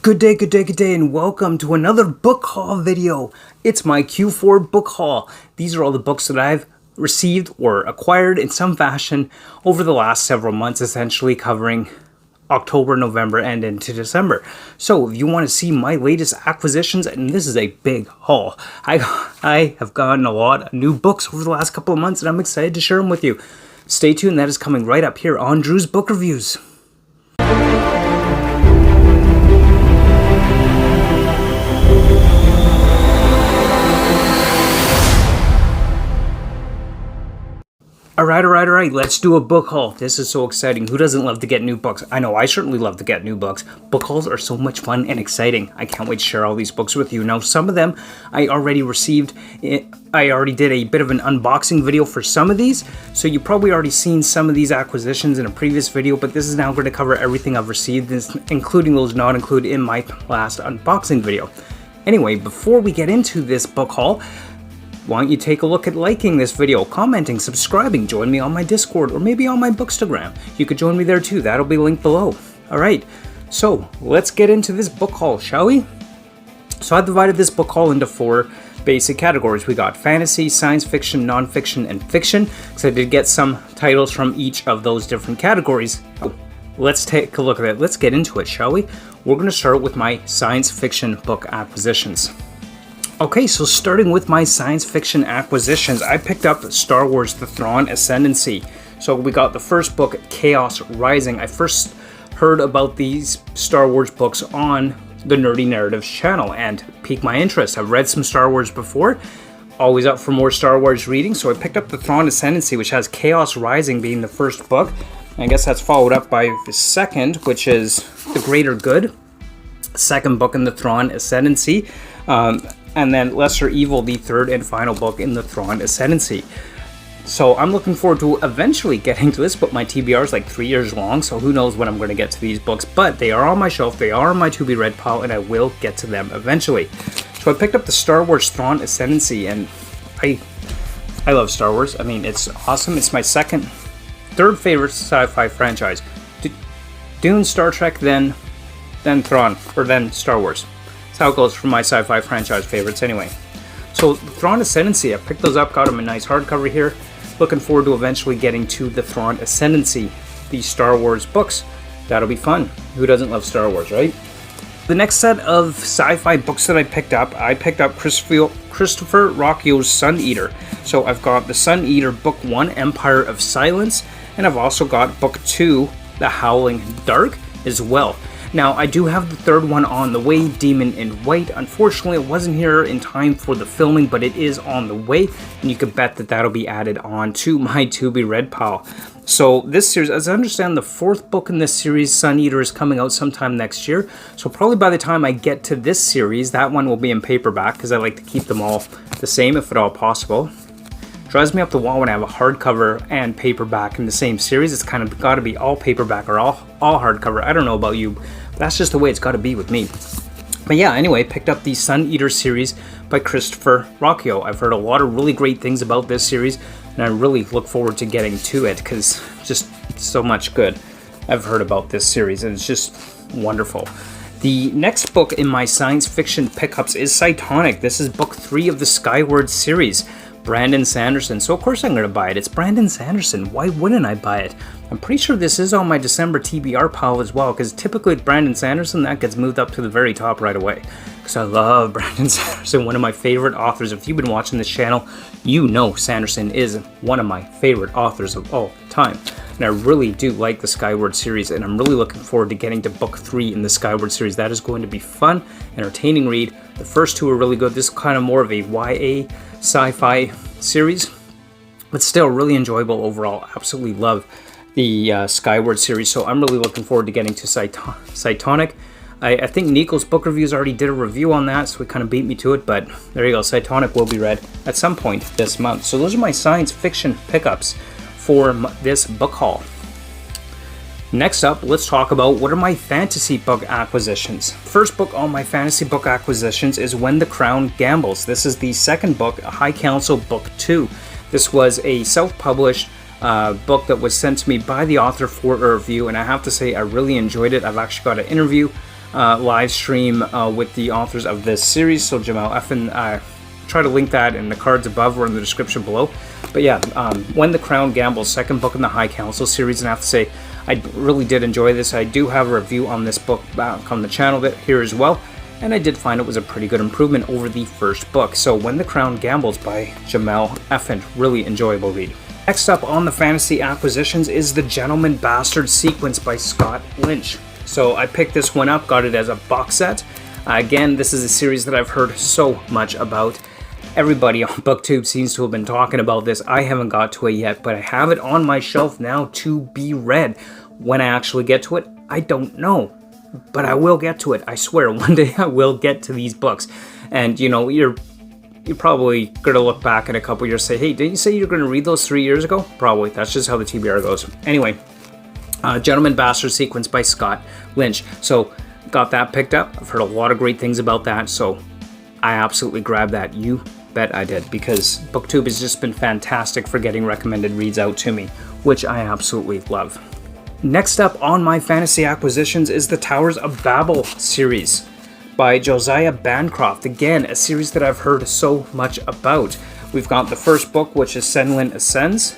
Good day, good day, good day, and welcome to another book haul video. It's my Q4 book haul. These are all the books that I've received or acquired in some fashion over the last several months, essentially covering October, November, and into December. So if you want to see my latest acquisitions, and this is a big haul, I have gotten a lot of new books over the last couple of months, and I'm excited to share them with you. Stay tuned, that is coming right up here on Drew's Book Reviews. Alright, let's do a book haul. This is so exciting. Who doesn't love to get new books? I know, I certainly love to get new books. Book hauls are so much fun and exciting. I can't wait to share all these books with you. Now, some of them I already received. I already did a bit of an unboxing video for some of these, so you've probably already seen some of these acquisitions in a previous video, but this is now going to cover everything I've received, including those not included in my last unboxing video. Anyway, before we get into this book haul, why don't you take a look at liking this video, commenting, subscribing, join me on my Discord, or maybe on my Bookstagram. You could join me there too, that'll be linked below. Alright, so let's get into this book haul, shall we? So I divided this book haul into 4 basic categories. We got fantasy, science fiction, non-fiction, and fiction, because I did get some titles from each of those different categories. Let's take a look at it. Let's get into it, shall we? We're going to start with my science fiction book acquisitions. Okay, so starting with my science fiction acquisitions, I picked up Star Wars: The Thrawn Ascendancy. So we got the first book, Chaos Rising. I first heard about these Star Wars books on the Nerdy Narratives channel and piqued my interest. I've read some Star Wars before, always up for more Star Wars reading, so I picked up the Thrawn Ascendancy, which has Chaos Rising being the first book. I guess that's followed up by the second, which is The Greater Good, second book in the Thrawn Ascendancy. And then Lesser Evil, the third and final book in the Thrawn Ascendancy. So I'm looking forward to eventually getting to this, but my TBR is like 3 years long, so who knows when I'm going to get to these books. But they are on my shelf, they are on my to-be-read pile, and I will get to them eventually. So I picked up the Star Wars Thrawn Ascendancy, and I love Star Wars. I mean, it's awesome. It's my third favorite sci-fi franchise. Dune, Star Trek, then Thrawn, or then Star Wars. That's how it goes for my sci-fi franchise favorites anyway. So the Thrawn Ascendancy, I picked those up, got them in nice hardcover here. Looking forward to eventually getting to the Thrawn Ascendancy, the Star Wars books. That'll be fun. Who doesn't love Star Wars, right? The next set of sci-fi books that I picked up Christopher Rocchio's Sun Eater. So I've got the Sun Eater Book 1, Empire of Silence, and I've also got Book 2, The Howling Dark, as well. Now, I do have the third one on the way, Demon in White. Unfortunately, it wasn't here in time for the filming, but it is on the way, and you can bet that that'll be added on to my to-be-read pile. So this series, as I understand, the 4th book in this series, Sun Eater, is coming out sometime next year. So probably by the time I get to this series, that one will be in paperback, because I like to keep them all the same, if at all possible. Drives me up the wall when I have a hardcover and paperback in the same series. It's kind of got to be all paperback or all hardcover. I don't know about you, but that's just the way it's got to be with me. But yeah, anyway, picked up the Sun Eater series by Christopher Rocchio. I've heard a lot of really great things about this series, and I really look forward to getting to it because just so much good I've heard about this series, and it's just wonderful. The next book in my science fiction pickups is Cytonic. This is book 3 of the Skyward series. Brandon Sanderson. So of course I'm going to buy it. It's Brandon Sanderson. Why wouldn't I buy it? I'm pretty sure this is on my December TBR pile as well, because typically with Brandon Sanderson, that gets moved up to the very top right away. Because I love Brandon Sanderson, one of my favorite authors. If you've been watching this channel, you know Sanderson is one of my favorite authors of all time. And I really do like the Skyward series, and I'm really looking forward to getting to book 3 in the Skyward series. That is going to be fun, entertaining read. The first 2 are really good. This is kind of more of a YA sci-fi series, but still really enjoyable overall. Absolutely love the Skyward series, so I'm really looking forward to getting to Cytonic. I think Nico's Book Reviews already did a review on that, so it kind of beat me to it, but there you go. Cytonic will be read at some point this month. So those are my science fiction pickups for this book haul. Next up, let's talk about what are my fantasy book acquisitions. First book on my fantasy book acquisitions is When the Crown Gambles. This is the second book, High Council Book 2. This was a self-published book that was sent to me by the author for a review, and I have to say I really enjoyed it. I've actually got an interview live stream with the authors of this series. So Jamal Effin, try to link that in the cards above or in the description below. But yeah, When the Crown Gambles, second book in the High Council series, and I have to say, I really did enjoy this. I do have a review on this book back on the channel here as well, and I did find it was a pretty good improvement over the first book. So When the Crown Gambles by Jamal Effin, really enjoyable read. Next up on the fantasy acquisitions is The Gentleman Bastard sequence by Scott Lynch. So I picked this one up, got it as a box set. Again, this is a series that I've heard so much about. Everybody on BookTube seems to have been talking about this. I haven't got to it yet, but I have it on my shelf now to be read. When I actually get to it, I don't know. But I will get to it. I swear, one day I will get to these books. And, you know, you're probably going to look back in a couple years and say, hey, didn't you say you're going to read those 3 years ago? Probably. That's just how the TBR goes. Anyway, Gentleman Bastard sequence by Scott Lynch. So, got that picked up. I've heard a lot of great things about that. So, I absolutely grabbed that. You bet I did, because BookTube has just been fantastic for getting recommended reads out to me, which I absolutely love. Next up on my fantasy acquisitions is the Towers of Babel series by Josiah Bancroft. Again, a series that I've heard so much about. We've got the first book, which is Senlin Ascends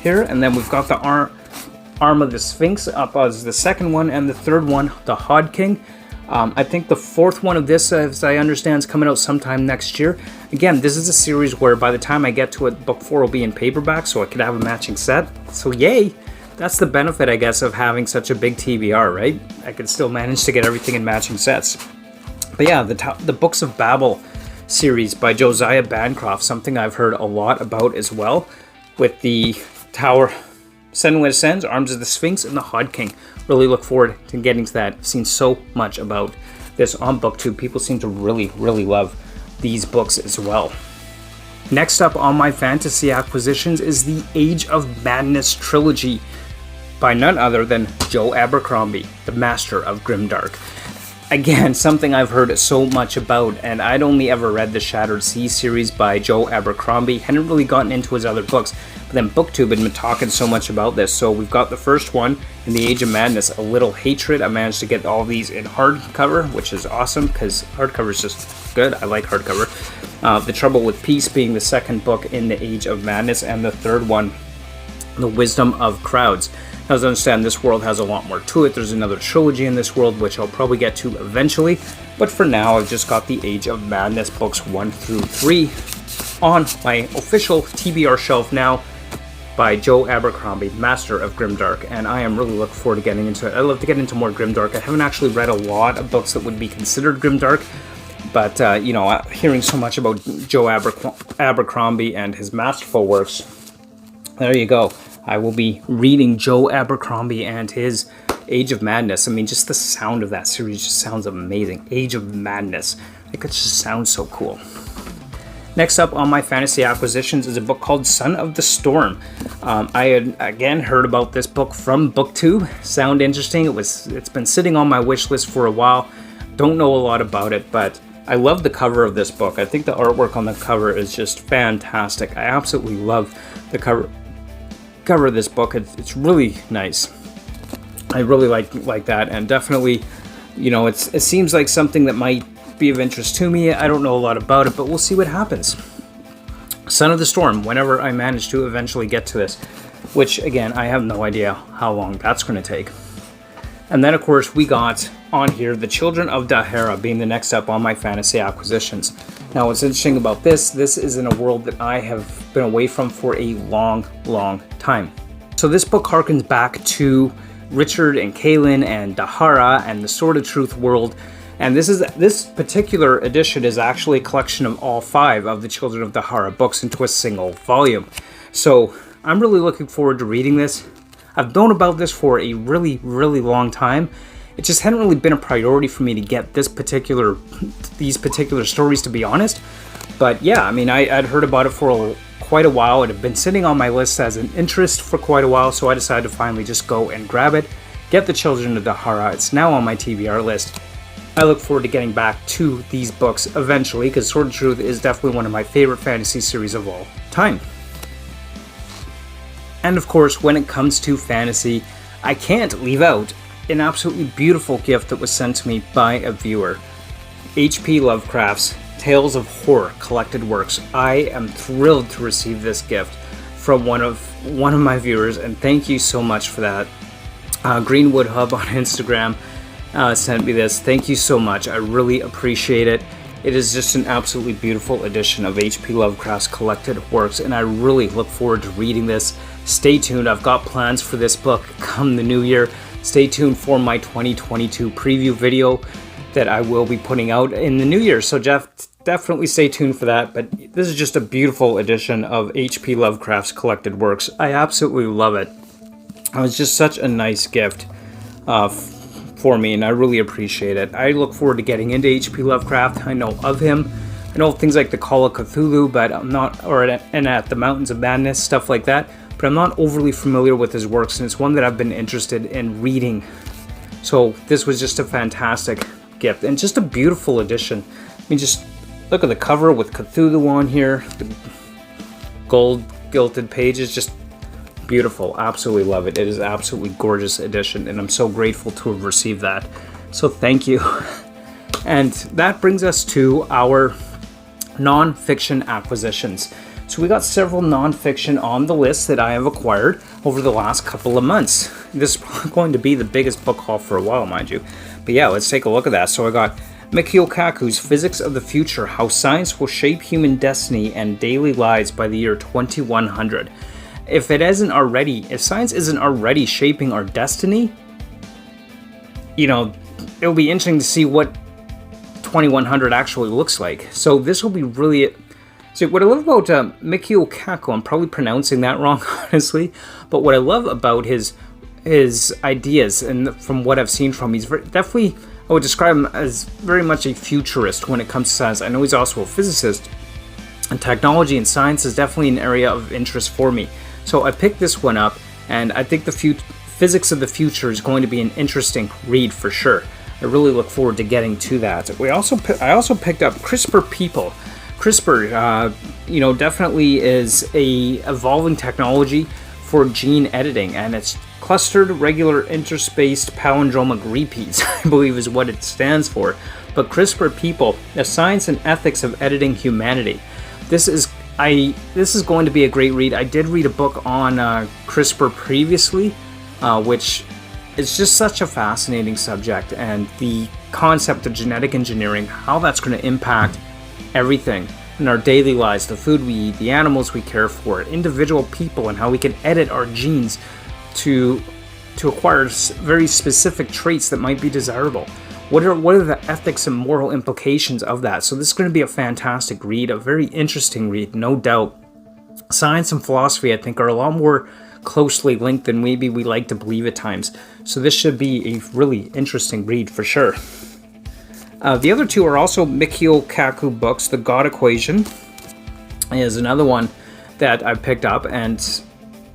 here, and then we've got the Arm of the Sphinx up as the second one, and the third one, the Hod King. I think the fourth one of this, as I understand, is coming out sometime next year. Again, this is a series where by the time I get to it, book 4 will be in paperback, so I could have a matching set. So yay! That's the benefit, I guess, of having such a big TBR, right? I could still manage to get everything in matching sets. But yeah, the Books of Babel series by Josiah Bancroft, something I've heard a lot about as well, with the Tower, Senlin Ascends, Arms of the Sphinx, and the Hod King. Really look forward to getting to that. I've seen so much about this on BookTube. People seem to really, really love these books as well. Next up on my fantasy acquisitions is the Age of Madness trilogy by none other than Joe Abercrombie, the master of grimdark. Again, something I've heard so much about, and I'd only ever read the Shattered Sea series by Joe Abercrombie, hadn't really gotten into his other books, but then BookTube had been talking so much about this. So we've got the first one, in the Age of Madness, A Little Hatred. I managed to get all these in hardcover, which is awesome, because hardcover is just good. I like hardcover. The Trouble with Peace being the second book in the Age of Madness, and the third one, The Wisdom of Crowds. As I understand, this world has a lot more to it. There's another trilogy in this world, which I'll probably get to eventually. But for now, I've just got the Age of Madness books 1 through 3 on my official TBR shelf now by Joe Abercrombie, master of grimdark. And I am really looking forward to getting into it. I'd love to get into more grimdark. I haven't actually read a lot of books that would be considered grimdark. But, you know, hearing so much about Joe Abercrombie and his masterful works, there you go. I will be reading Joe Abercrombie and his Age of Madness. I mean, just the sound of that series just sounds amazing. Age of Madness. It just sounds so cool. Next up on my fantasy acquisitions is a book called Son of the Storm. I had, again, heard about this book from BookTube. Sound interesting. It's been sitting on my wish list for a while. Don't know a lot about it, but I love the cover of this book. I think the artwork on the cover is just fantastic. I absolutely love the cover of this book. It's really nice. I really like that, and definitely, you know, it seems like something that might be of interest to me. I don't know a lot about it, but we'll see what happens. Son of the Storm, whenever I manage to eventually get to this, which again, I have no idea how long that's going to take. And then of course we got on here The Children of Dahara being the next up on my fantasy acquisitions. Now what's interesting about this is in a world that I have been away from for a long, long time. So this book harkens back to Richard and Kaelin and Dahara and the Sword of Truth world. And this particular edition is actually a collection of all 5 of the Children of Dahara books into a single volume. So I'm really looking forward to reading this. I've known about this for a really, really long time. It just hadn't really been a priority for me to get these particular stories, to be honest. But yeah, I mean, I'd heard about it for quite a while. It had been sitting on my list as an interest for quite a while, so I decided to finally just go and grab it, get The Children of Dahara. It's now on my TBR list. I look forward to getting back to these books eventually, because Sword of Truth is definitely one of my favorite fantasy series of all time. And of course, when it comes to fantasy, I can't leave out an absolutely beautiful gift that was sent to me by a viewer. H.P. Lovecraft's Tales of Horror Collected Works. I am thrilled to receive this gift from one of my viewers, and thank you so much for that. Greenwood Hub on Instagram sent me this. Thank you so much. I really appreciate it. It is just an absolutely beautiful edition of H.P. Lovecraft's Collected Works, and I really look forward to reading this. Stay tuned. I've got plans for this book come the new year. Stay tuned for my 2022 preview video that I will be putting out in the new year. So definitely stay tuned for that. But this is just a beautiful edition of H.P. Lovecraft's Collected Works. I absolutely love it. It was just such a nice gift for me, and I really appreciate it. I look forward to getting into H.P. Lovecraft. I know of him. I know things like the Call of Cthulhu, but I'm not, and at the Mountains of Madness, stuff like that. But I'm not overly familiar with his works, and it's one that I've been interested in reading. So this was just a fantastic gift, and just a beautiful edition. I mean, just look at the cover with Cthulhu on here. The gold gilded pages, just beautiful. Absolutely love it. It is an absolutely gorgeous edition, and I'm so grateful to have received that. So thank you. And that brings us to our non-fiction acquisitions. So we got several non-fiction on the list that I have acquired over the last couple of months. This is probably going to be the biggest book haul for a while, mind you. But yeah, let's take a look at that. So I got Mikio Kaku's Physics of the Future, How Science Will Shape Human Destiny and Daily Lives by the Year 2100. If science isn't already shaping our destiny, it'll be interesting to see what 2100 actually looks like. So this will be really... So what I love about Mikio Kaku, I'm probably pronouncing that wrong, honestly, but what I love about his ideas, and from what I've seen from him, he's definitely, I would describe him as very much a futurist when it comes to science. I know he's also a physicist, and technology and science is definitely an area of interest for me. So I picked this one up, and I think the Physics of the Future is going to be an interesting read for sure. I really look forward to getting to that. I also picked up CRISPR People. CRISPR, definitely is a evolving technology for gene editing, and it's clustered regular interspaced palindromic repeats, I believe is what it stands for. But CRISPR People, the science and ethics of editing humanity. This is going to be a great read. I did read a book on CRISPR previously, which is just such a fascinating subject, and the concept of genetic engineering, how that's going to impact everything in our daily lives, the food we eat, the animals we care for, individual people, and how we can edit our genes to acquire very specific traits that might be desirable. What are the ethics and moral implications of that? So this is going to be a fantastic read, a very interesting read, no doubt. Science and philosophy, I think, are a lot more closely linked than maybe we like to believe at times. So this should be a really interesting read for sure. The other two are also Mikio Kaku books. The God Equation is another one that I picked up, and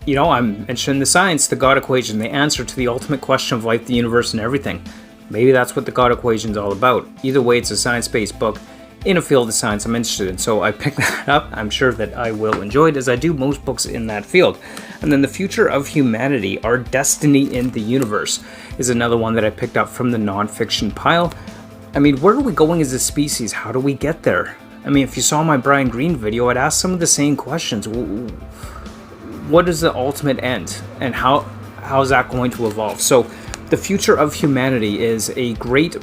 I'm mentioning the science, the God Equation, the answer to the ultimate question of life, the universe, and everything. Maybe that's what the God Equation is all about. Either way, it's a science-based book in a field of science I'm interested in, so I picked that up. I'm sure that I will enjoy it, as I do most books in that field. And then The Future of Humanity, Our Destiny in the Universe, is another one that I picked up from the non-fiction pile. I mean, where are we going as a species? How do we get there? I mean, if you saw my Brian Greene video, I'd ask some of the same questions. What is the ultimate end, and how is that going to evolve? So The Future of Humanity is a great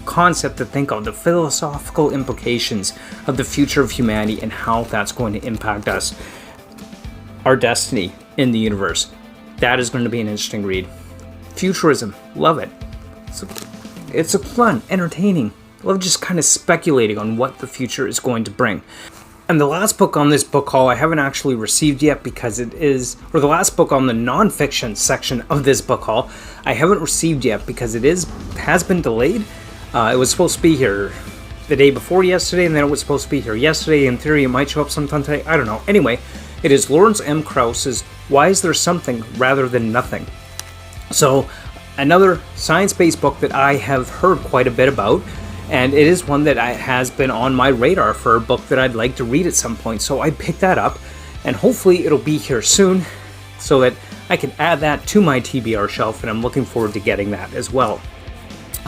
concept to think of, the philosophical implications of the future of humanity and how that's going to impact us, our destiny in the universe. That is going to be an interesting read. Futurism, love it. It's a fun, entertaining. I love just kind of speculating on what the future is going to bring. And the last book on this book haul I haven't actually received yet because it is, or the last book on the non-fiction section of this book haul I haven't received yet because it has been delayed. It was supposed to be here the day before yesterday, and then it was supposed to be here yesterday. In theory, it might show up sometime today. I don't know. Anyway, it is Lawrence M. Krauss's Why Is There Something Rather Than Nothing? So, another science-based book that I have heard quite a bit about, and it is one that has been on my radar for a book that I'd like to read at some point. So I picked that up, and hopefully it'll be here soon so that I can add that to my TBR shelf, and I'm looking forward to getting that as well.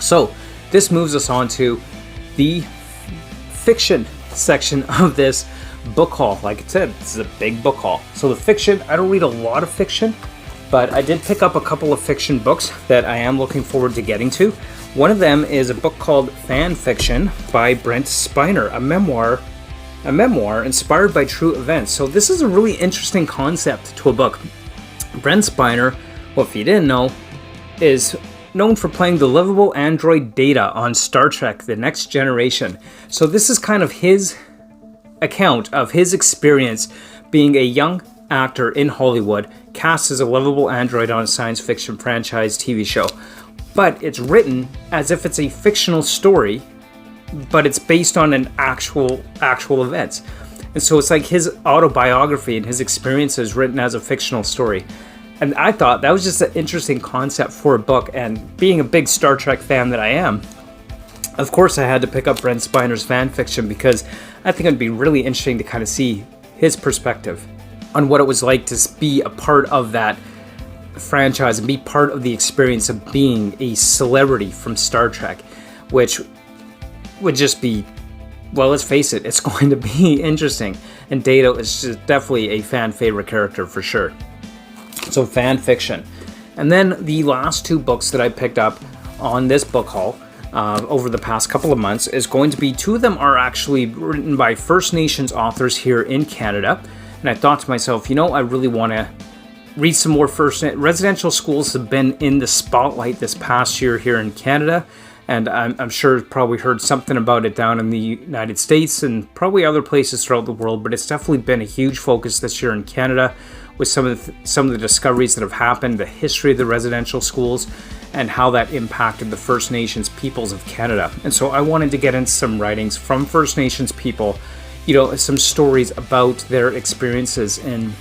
So this moves us on to the fiction section of this book haul. Like I said, this is a big book haul. So the fiction, I don't read a lot of fiction, but I did pick up a couple of fiction books that I am looking forward to getting to. One of them is a book called Fan Fiction by Brent Spiner, a memoir inspired by true events. So this is a really interesting concept to a book. Brent Spiner, well, if you didn't know, is known for playing the lovable android Data on Star Trek: The Next Generation. So this is kind of his account of his experience being a young actor in Hollywood, cast as a lovable android on a science fiction franchise TV show. But it's written as if it's a fictional story, but it's based on an actual events. And so it's like his autobiography and his experiences written as a fictional story. And I thought that was just an interesting concept for a book, and being a big Star Trek fan that I am, of course I had to pick up Brent Spiner's fan fiction because I think it'd be really interesting to kind of see his perspective on what it was like to be a part of that franchise and be part of the experience of being a celebrity from Star Trek, which would just be, well, let's face it, it's going to be interesting. And Data is just definitely a fan favorite character for sure. So fan fiction. And then the last two books that I picked up on this book haul over the past couple of months is going to be, two of them are actually written by First Nations authors here in Canada. And I thought to myself, I really want to read some more residential schools have been in the spotlight this past year here in Canada. And I'm sure you've probably heard something about it down in the United States and probably other places throughout the world, but it's definitely been a huge focus this year in Canada with some of the discoveries that have happened, the history of the residential schools, and how that impacted the First Nations peoples of Canada. And so I wanted to get into some writings from First Nations people, some stories about their experiences in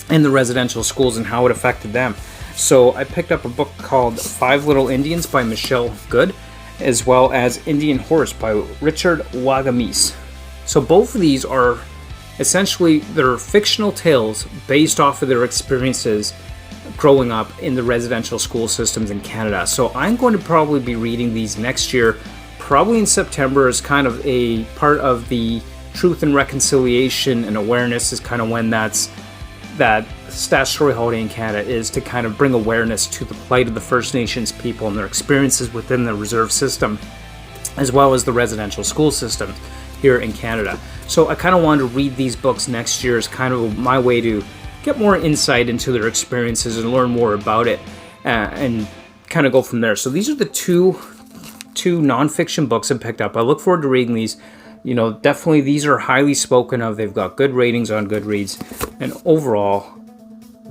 the residential schools and how it affected them. So I picked up a book called Five Little Indians by Michelle Good, as well as Indian Horse by Richard Wagamis. So both of these are essentially, they're fictional tales based off of their experiences growing up in the residential school systems in Canada. So I'm going to probably be reading these next year, probably in September, as kind of a part of the Truth and Reconciliation and Awareness is kind of when that statutory holiday in Canada is, to kind of bring awareness to the plight of the First Nations people and their experiences within the reserve system, as well as the residential school system here in Canada. So I kind of wanted to read these books next year as kind of my way to get more insight into their experiences and learn more about it, and kind of go from there. So these are the two nonfiction books I picked up. I look forward to reading these. Definitely these are highly spoken of. They've got good ratings on Goodreads, and overall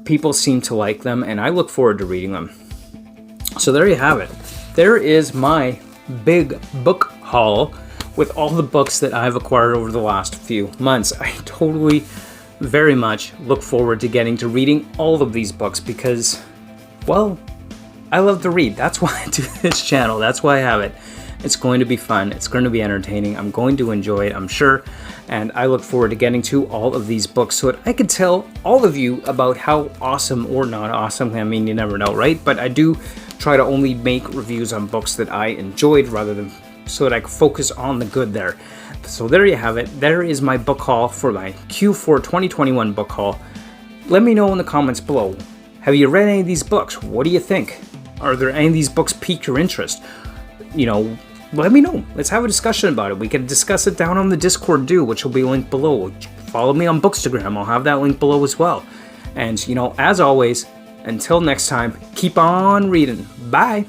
people seem to like them, and I look forward to reading them. So there you have it. There is my big book haul with all the books that I've acquired over the last few months. I totally, very much look forward to getting to reading all of these books because, well, I love to read. That's why I do this channel. That's why I have it. It's going to be fun. It's going to be entertaining. I'm going to enjoy it, I'm sure. And I look forward to getting to all of these books so that I can tell all of you about how awesome or not awesome, I mean, you never know, right? But I do try to only make reviews on books that I enjoyed rather than so that I can focus on the good there. So there you have it. There is my book haul for my Q4 2021 book haul. Let me know in the comments below. Have you read any of these books? What do you think? Are there any of these books pique your interest? Let me know. Let's have a discussion about it. We can discuss it down on the Discord too, which will be linked below. Follow me on Bookstagram. I'll have that link below as well. And, as always, until next time, keep on reading. Bye.